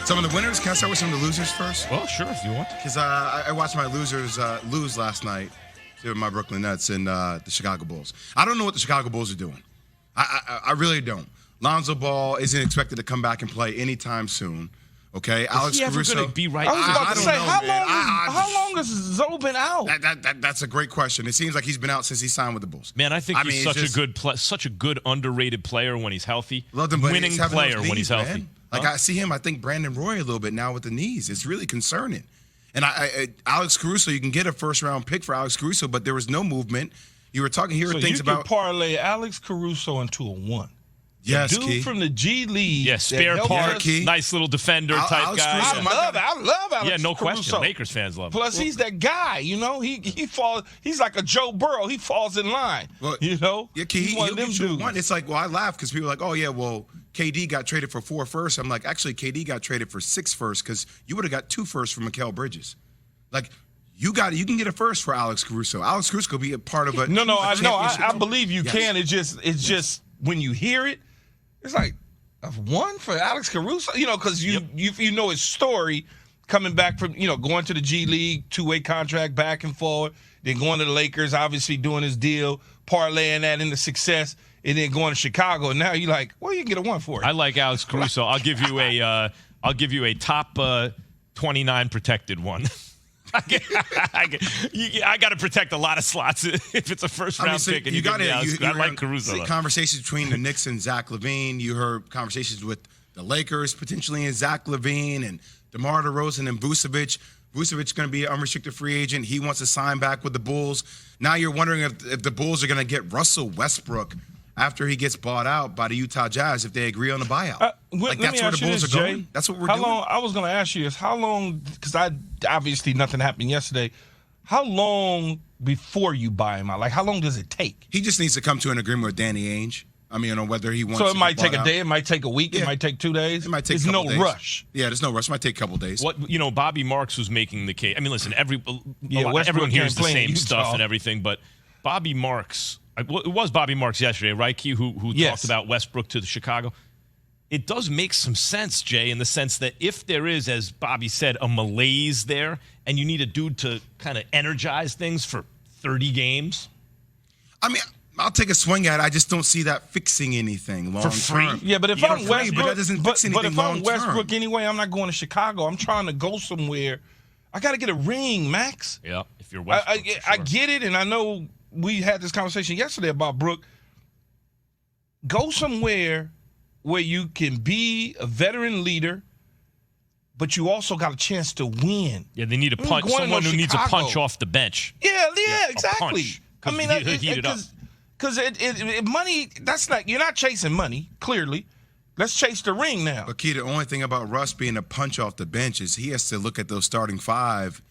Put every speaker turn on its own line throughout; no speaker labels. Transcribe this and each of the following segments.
Some of the winners. Can I start with some of the losers first?
Well, sure, if you want.
Because I watched my losers lose last night to my Brooklyn Nets and the Chicago Bulls. I don't know what the Chicago Bulls are doing. I really don't. Lonzo Ball isn't expected to come back and play anytime soon. Okay, Alex Caruso.
Going to be right?
I was about to say, how long has Zoe been out?
That's a great question. It seems like he's been out since he signed with the Bulls.
Man, I think he's such a good underrated player when he's healthy.
Love him,
winning player when he's healthy.
Man. Like I see him, I think Brandon Roy a little bit now with the knees. It's really concerning. And Alex Caruso, you can get a first-round pick for Alex Caruso, but there was no movement. You were talking here things about.
So you can parlay Alex Caruso into a 1.
Yes,
dude
Key.
from the G League.
Yeah, spare parts, nice little defender type guy.
I love Alex
Yeah, no
Caruso.
question. Lakers fans love him.
Plus, he's that guy, he falls. He's like a Joe Burrow. He falls in line,
Yeah, Key,
he's one of them dudes.
It's like, well, I laugh because people are like, oh, yeah, well, KD got traded for 4 firsts. I'm like, actually, KD got traded for 6 firsts because you would have got 2 firsts for Mikal Bridges. Like, you can get a first for Alex Caruso. Alex Caruso could be a part of it.
I believe you can. It's just when you hear it, it's like a 1 for Alex Caruso, because you know his story coming back from, going to the G League, 2-way contract back and forward, then going to the Lakers, obviously doing his deal, parlaying that into success, and then going to Chicago. And now you're like, well, you can get a 1 for it.
I like Alex Caruso. I'll give you a top 29 protected one. I got to protect a lot of slots if it's a first-round pick. And I like Caruso.
Conversations between the Knicks and Zach LaVine. You heard conversations with the Lakers potentially and Zach LaVine and DeMar DeRozan and Vucevic. Vucevic's going to be an unrestricted free agent. He wants to sign back with the Bulls. Now you're wondering if the Bulls are going to get Russell Westbrook after he gets bought out by the Utah Jazz if they agree on the buyout. That's where the Bulls are going. That's what we're doing.
I was going to ask you is how long, because obviously nothing happened yesterday, how long before you buy him out? Like, how long does it take?
He just needs to come to an agreement with Danny Ainge. I mean, on whether he wants to.
So it might take a day, it might take a week, it might take 2 days.
It might take
There's
a couple days.
Rush.
Yeah, there's no rush. It might take a couple days.
Bobby Marks was making the case. I mean, listen,
Westbrook
everyone hears the same
Utah
stuff and everything, but Bobby Marks. It was Bobby Marks yesterday, right, Key, who talked about Westbrook to the Chicago. It does make some sense, Jay, in the sense that if there is, as Bobby said, a malaise there, and you need a dude to kind of energize things for 30 games.
I mean, I'll take a swing at it. I just don't see that fixing anything long term.
Yeah, but if I'm Westbrook,
but that doesn't fix anything
but if I'm Westbrook anyway, I'm not going to Chicago. I'm trying to go somewhere. I got to get a ring, Max.
Yeah, if you're Westbrook,
I get it, and I know we had this conversation yesterday about Brooke. Go somewhere where you can be a veteran leader, but you also got a chance to win.
Yeah, they need a punch. Someone who needs a punch off the bench.
Yeah, exactly.
I mean, heat it up.
Because money, that's not, you're not chasing money, clearly. Let's chase the ring now.
But, Key, the only thing about Russ being a punch off the bench is he has to look at those starting 5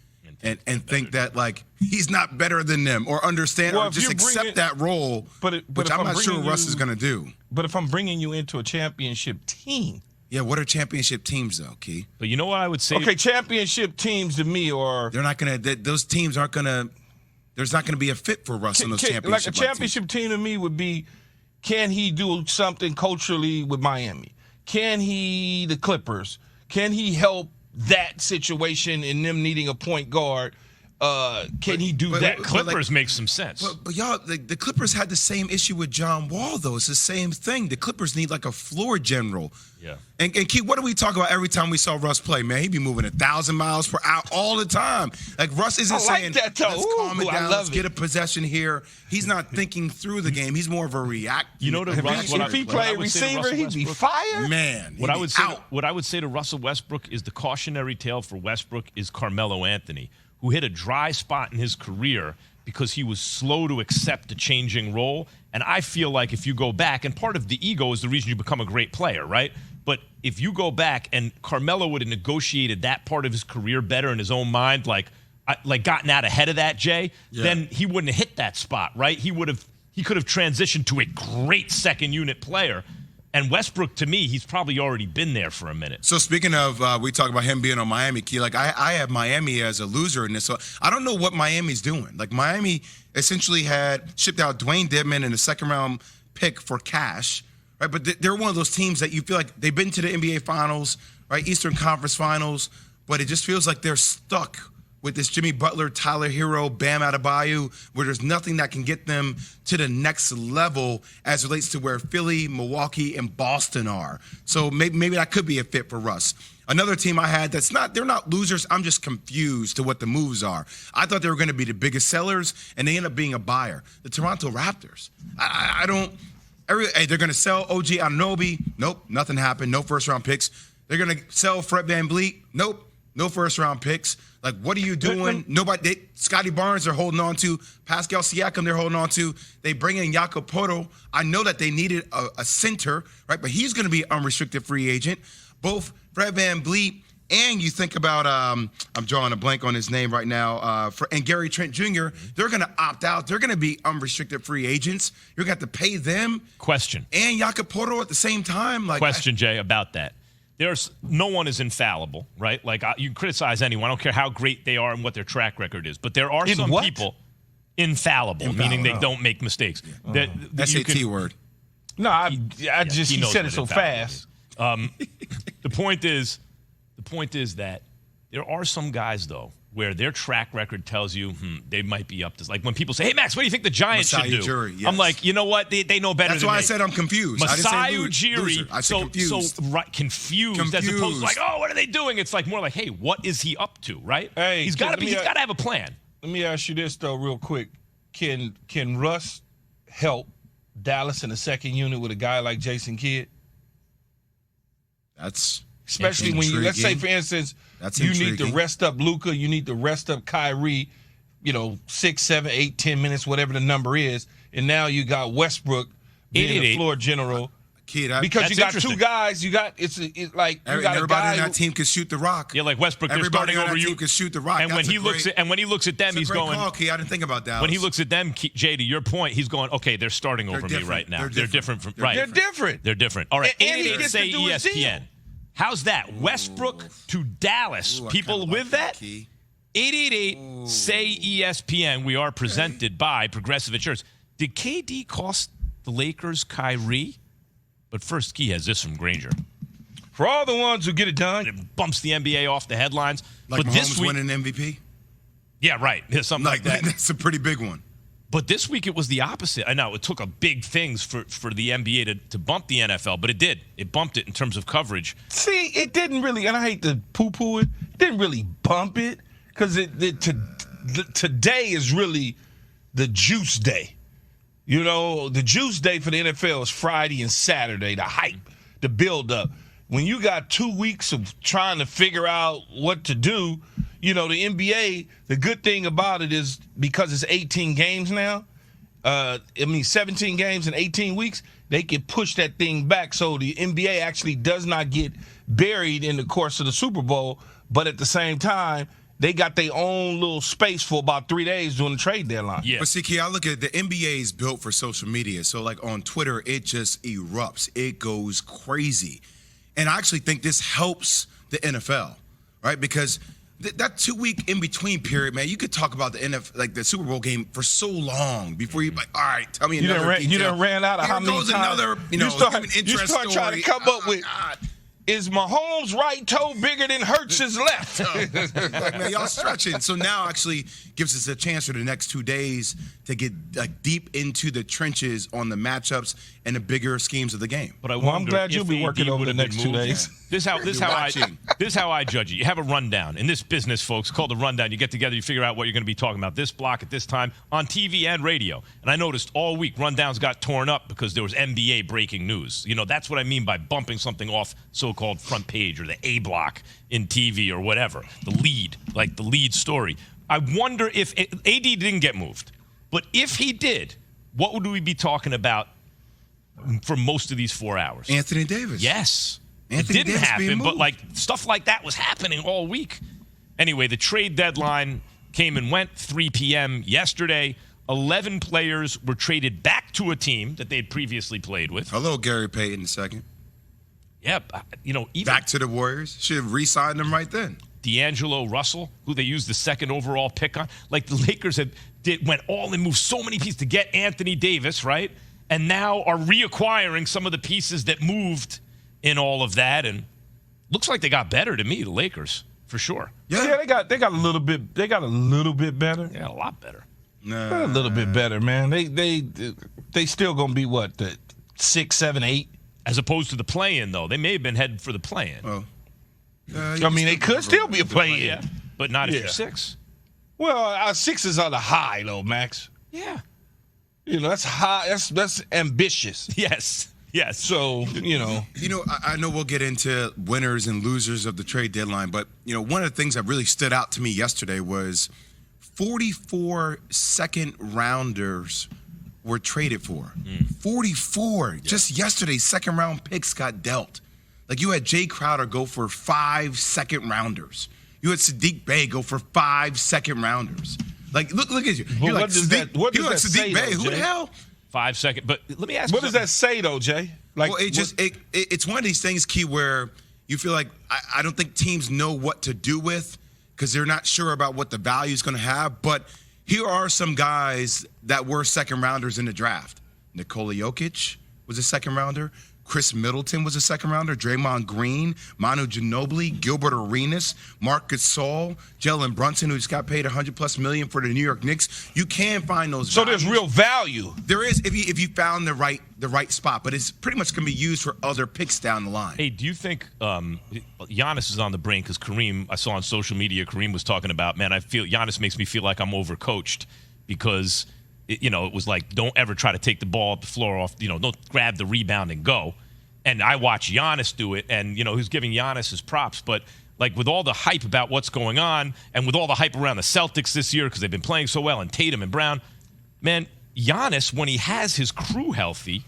and think that, like, he's not better than them or understand or just accept that role, which I'm not sure Russ is going to do.
But if I'm bringing you into a championship team.
Yeah, what are championship teams, though, Key?
But you know what I would say?
Okay, championship teams to me are.
They're not going to – those teams aren't going to – there's not going to be a fit for Russ in those championship
teams. Like a championship team to me would be, can he do something culturally with Miami? Can he – the Clippers? Can he help that situation in them needing a point guard? Can he do that?
Clippers make some sense.
But y'all, the Clippers had the same issue with John Wall, though. It's the same thing. The Clippers need like a floor general.
Yeah.
And Keith, what do we talk about every time we saw Russ play, man? He'd be moving 1,000 miles per hour all the time. Like, Russ isn't saying,
that,
let's calm it down, let's get a possession here. He's not thinking through the game. He's more of a react.
You know,
if he played receiver, he'd be fired.
Man,
what I would say to Russell Westbrook is the cautionary tale for Westbrook is Carmelo Anthony, who hit a dry spot in his career because he was slow to accept a changing role. And I feel like if you go back, and part of the ego is the reason you become a great player, right? But if you go back and Carmelo would have negotiated that part of his career better in his own mind, like gotten out ahead of that, Jay, then he wouldn't have hit that spot, right? He could have transitioned to a great second unit player. And Westbrook, to me, he's probably already been there for a minute.
So speaking of, we talk about him being on Miami, Key, like I have Miami as a loser in this. So I don't know what Miami's doing. Like Miami essentially had shipped out Dwayne Dedmon in a second-round pick for cash. right? But they're one of those teams that you feel like they've been to the NBA Finals, right? Eastern Conference Finals, but it just feels like they're stuck with this Jimmy Butler, Tyler Hero, Bam Adebayo, where there's nothing that can get them to the next level as it relates to where Philly, Milwaukee, and Boston are. So maybe that could be a fit for Russ. Another team I had they're not losers. I'm just confused to what the moves are. I thought they were going to be the biggest sellers, and they end up being a buyer. The Toronto Raptors. They're going to sell OG Anunoby. Nope, nothing happened. No first-round picks. They're going to sell Fred VanVleet. Nope, no first-round picks. Like, what are you doing? Scotty Barnes they're holding on to. Pascal Siakam they're holding on to. They bring in Jakob Poeltl. I know that they needed a center, right? But he's going to be an unrestricted free agent. Both Fred VanVleet and you think about, I'm drawing a blank on his name right now, and Gary Trent Jr., they're going to opt out. They're going to be unrestricted free agents. You're going to have to pay them.
Question.
And Jakob Poeltl at the same time.
Question, Jay, about that. No one is infallible, right? Like, you can criticize anyone. I don't care how great they are and what their track record is. But there are some people infallible, meaning they don't make mistakes.
Yeah. SAT word.
No, he said it so fast.
The point is that there are some guys, though, where their track record tells you they might be up to. Like when people say, "Hey, Max, what do you think the Giants should do?"
Ujiri, yes.
I'm like, you know what? They know better.
That's why I said I'm confused.
Masai Ujiri.
I said confused.
Confused as opposed to like, oh, what are they doing? It's like more like, hey, what is he up to? Right?
Hey,
he's got to have a plan.
Let me ask you this though, real quick. Can Russ help Dallas in the second unit with a guy like Jason Kidd?
That's
especially when you, let's say, for instance, you need to rest up Luka, you need to rest up Kyrie, 6, 7, 8, 10 minutes, whatever the number is, and now you got Westbrook being the floor general. Because you got two guys, everybody
on that team can shoot the rock.
Yeah, like Westbrook, they're starting over you.
Team can shoot the rock.
And when he looks at them, he's going.
Okay, I didn't think about that.
When he looks at them, Jay, to your point, he's going. Okay, they're starting over me right now. They're different.
They're different.
They're different. All right,
and he gets
say
to do his deal.
ESPN. How's that? Westbrook to Dallas. People with that? 888 say ESPN. We are presented by Progressive Insurance. Did KD cost the Lakers Kyrie? But first, Key has this from Granger.
For all the ones who get it done.
It bumps the NBA off the headlines.
Like
but
Mahomes
this week,
winning MVP?
Yeah, right. Something like that.
That's a pretty big one.
But this week it was the opposite. I know it took a big things for the NBA to bump the NFL, but it did. It bumped it in terms of coverage.
See, it didn't really, and I hate to poo-poo it, it didn't really bump it because today is really the juice day. The juice day for the NFL is Friday and Saturday, the hype, the build-up. When you got 2 weeks of trying to figure out what to do, the NBA, the good thing about it is because it's 18 games now, 17 games in 18 weeks, they can push that thing back so the NBA actually does not get buried in the course of the Super Bowl, but at the same time, they got their own little space for about 3 days during the trade deadline.
Yeah. But see, Key, I look at the NBA is built for social media. So, like on Twitter, it just erupts. It goes crazy. And I actually think this helps the NFL, right? Because that 2 week in between period, man, you could talk about the NFL, like the Super Bowl game for so long before you like, all right, tell me another detail.
You done ran out of how many times.
You start
trying to come up with.
God.
Is Mahomes' right toe bigger than Hurts' left?
Like, man, y'all stretching. So now actually gives us a chance for the next 2 days to get deep into the trenches on the matchups and the bigger schemes of the game.
But
I'm glad you'll be working over the next 2 days.
This is how I judge it. You have a rundown. In this business, folks, called a rundown. You get together, you figure out what you're going to be talking about this block at this time on TV and radio. And I noticed all week rundowns got torn up because there was NBA breaking news. That's what I mean by bumping something off so-called front page or the A block in TV or whatever. The lead story. I wonder if AD didn't get moved. But if he did, what would we be talking about for most of these 4 hours?
Anthony Davis.
Yes.
Anthony
it didn't
Davis
happen, but stuff like that was happening all week. Anyway, the trade deadline came and went 3 p.m. yesterday. 11 players were traded back to a team that they had previously played with.
Hello, Gary Payton II.
Yep. Even
back to the Warriors. Should have re-signed him right then.
D'Angelo Russell, who they used the second overall pick on. Like the Lakers went all and moved so many pieces to get Anthony Davis, right? and now are reacquiring some of the pieces that moved in all of that. And looks like they got better to me, the Lakers, for sure.
Yeah, they got a little bit better.
Yeah, a lot better.
A little bit better, man. They still gonna be what, the 6, 7, 8,
as opposed to the play-in, though. They may have been headed for the play-in.
Oh.
I mean, they could still be a play-in,
Yeah, but not if you're 6.
Well, our 6s are the high, though, Max.
Yeah.
That's high. That's ambitious.
Yes.
So,
I know we'll get into winners and losers of the trade deadline, but, one of the things that really stood out to me yesterday was 44 second-rounders were traded for. 44. Just yesterday, second-round picks got dealt. Like, you had Jay Crowder go for 5 second-rounders. You had Sadiq Bey go for 5 second-rounders. Like, look at you.
Well,
You're
what does that say,
Bey.
though,
Who the
Jay?
hell?
5 second. But let me ask
What
you
does that say, though, Jay? Like,
Well, it's one of these things, Key, where you feel like I don't think teams know what to do with because they're not sure about what the value is going to have. But here are some guys that were second-rounders in the draft. Nikola Jokic was a second-rounder. Chris Middleton was a second-rounder. Draymond Green, Manu Ginobili, Gilbert Arenas, Marc Gasol, Jalen Brunson, who just got paid $100+ million for the New York Knicks. You can find those.
So there's real value.
There is if you found the right spot, but it's pretty much going to be used for other picks down the line.
Hey, do you think Giannis is on the brink? Because Kareem, I saw on social media, Kareem was talking about, man, I feel Giannis makes me feel like I'm overcoached because it was like, don't ever try to take the ball up the floor off, don't grab the rebound and go. And I watch Giannis do it, and, he's giving Giannis his props. But, like, with all the hype about what's going on and with all the hype around the Celtics this year because they've been playing so well, and Tatum and Brown, man, Giannis, when he has his crew healthy,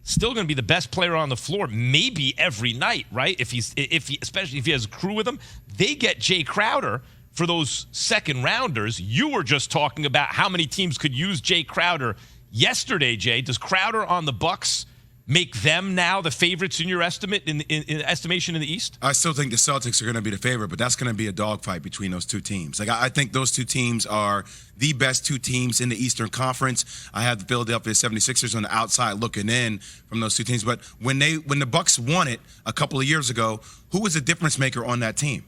still going to be the best player on the floor maybe every night, right? Especially if he has a crew with him. They get Jay Crowder for those second-rounders. You were just talking about how many teams could use Jay Crowder yesterday, Jay. Does Crowder on the Bucks make them now the favorites in your estimate, in estimation in the East?
I still think the Celtics are going to be the favorite, but that's going to be a dogfight between those two teams. Like, I think those two teams are the best two teams in the Eastern Conference. I have the Philadelphia 76ers on the outside looking in from those two teams. But when the Bucks won it a couple of years ago, who was the difference maker on that team?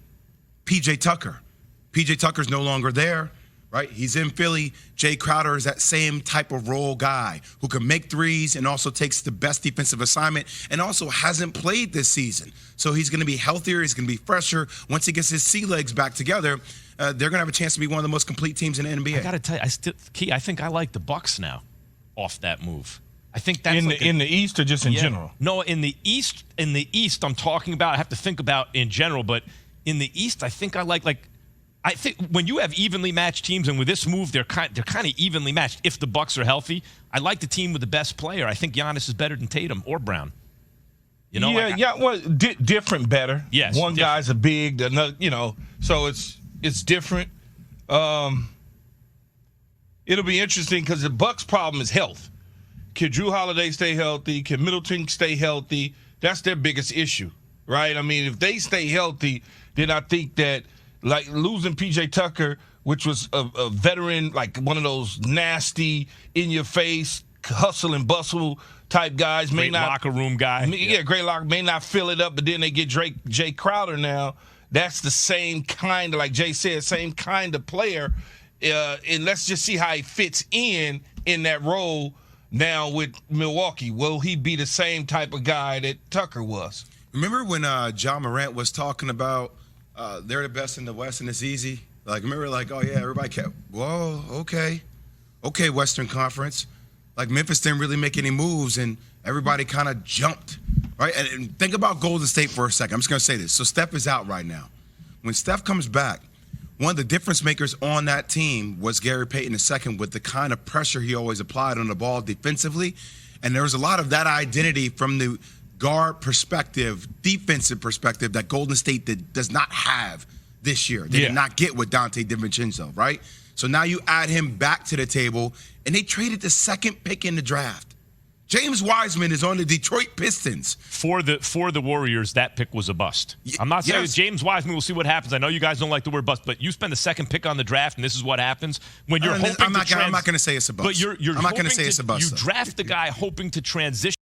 P.J. Tucker. P.J. Tucker's no longer there. Right? He's in Philly. Jay Crowder is that same type of role guy who can make threes and also takes the best defensive assignment and also hasn't played this season. So he's going to be healthier. He's going to be fresher. Once he gets his sea legs back together, they're going to have a chance to be one of the most complete teams in the NBA.
I got to tell you, I think I like the Bucks now off that move. I think that's
in the East or just in general?
No, in the East, I'm talking about, I have to think about in general, but in the East, I think I like I think when you have evenly matched teams, and with this move, they're kind of evenly matched. If the Bucks are healthy, I like the team with the best player. I think Giannis is better than Tatum or Brown.
Well, different better.
Yes,
one guy's a big, another, so it's different. It'll be interesting because the Bucks' problem is health. Can Drew Holiday stay healthy? Can Middleton stay healthy? That's their biggest issue, right? I mean, if they stay healthy, then I think that, like, losing P.J. Tucker, which was a veteran, like one of those nasty, in-your-face, hustle and bustle type guys.
Great locker room guy.
Yeah, great locker. May not fill it up, but then they get Jay Crowder now. That's the same kind of, like Jay said, same kind of player. And let's just see how he fits in that role now with Milwaukee. Will he be the same type of guy that Tucker was?
Remember when John Morant was talking about they're the best in the West and it's easy? Like, remember, like, oh, yeah, everybody kept, whoa, okay, Western Conference. Like, Memphis didn't really make any moves, and everybody kind of jumped, right? And think about Golden State for a second. I'm just going to say this. So Steph is out right now. When Steph comes back, one of the difference makers on that team was Gary Payton II with the kind of pressure he always applied on the ball defensively. And there was a lot of that identity from the guard perspective, defensive perspective that Golden State does not have this year. They did not get with Dante DiVincenzo, right? So now you add him back to the table, and they traded the second pick in the draft. James Wiseman is on the Detroit Pistons.
For the Warriors, that pick was a bust. I'm not saying James Wiseman. We'll see what happens. I know you guys don't like the word bust, but you spend the second pick on the draft, and this is what happens when you're hoping.
I'm not going to say it's a bust.
But you're
I'm not going to say
hoping
it's a bust.
You draft the guy hoping to transition